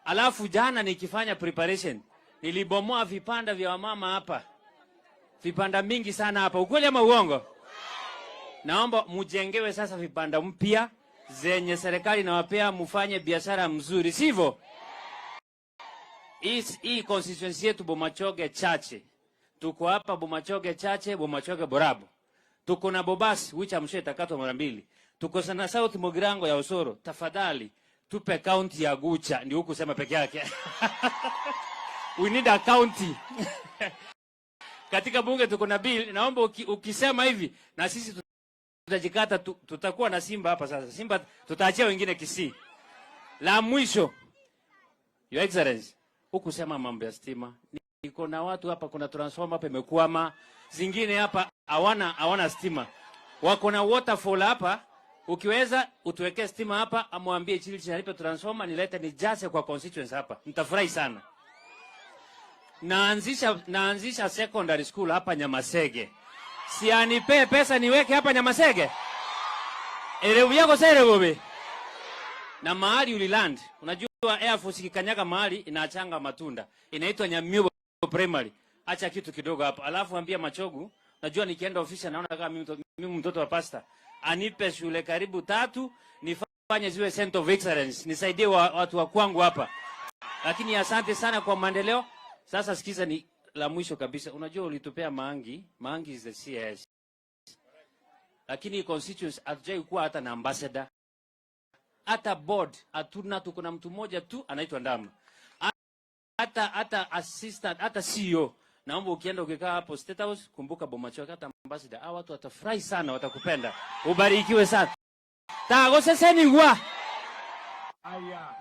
Alafu jana nikifanya preparation, nilibomoa vipanda vya wamama hapa. Vipanda mingi sana hapa. Ukweli ama uongo? Naomba mujengewe sasa vipanda mpya zenye serikali inawapea mufanye biashara mzuri, sivyo? Hii constituency yetu Bomachoge Chache. Tuko hapa Bomachoge Chache, Bomachoge Borabu. Tuko na Bobas which amshe takato mara mbili. Tuko sana South Mogirango ya Osoro. Tafadhali tupe county ya Gucha, ndio huku sema peke yake. We need a county. Katika bunge tuko na bill, naomba ukisema hivi na sisi tutajikata, tutakuwa na Simba hapa sasa. Simba tutaachia wengine Kisii. La mwisho, Your Excellency, ukusema mambo ya stima. Niko na watu hapa, kuna transformer hapa imekwama, zingine hapa hawana stima. Wako na waterfall hapa, ukiweza utuwekee stima hapa, amwambie Chili alipe transformer nilete nijaze kwa constituency hapa. Nitafurahi sana. Naanzisha secondary school hapa Nyamasege. Si anipe pesa niweke hapa Nyamasege? Elewu yako sere bobe. Na mahali uliland, unajua Air Force ikikanyaga mahali inaachanga matunda. Inaitwa Nyamiobo Primary. Acha kitu kidogo hapa. Alafu ambia Machogu, najua nikienda ofisi naona kama mimi mtoto wa pasta. Anipe shule karibu 3 nifanye ziwe center of excellence. Nisaidie watu wa kwangu hapa. Lakini asante sana kwa maendeleo. Sasa sikiza ni la mwisho kabisa. Unajua ulitupea Mangi is the CS. Lakini constituents hatujai kuwa hata na ambassador. Hata board hatuna, tuko na mtu mmoja tu anaitwa Ndama. Hata assistant, hata CEO. Naomba ukienda ukikaa hapo State House kumbuka Bomachoge hata ambassador. Hao watu watafurahi sana, watakupenda. Ubarikiwe sana. Tago sasa ni ngwa. Aya.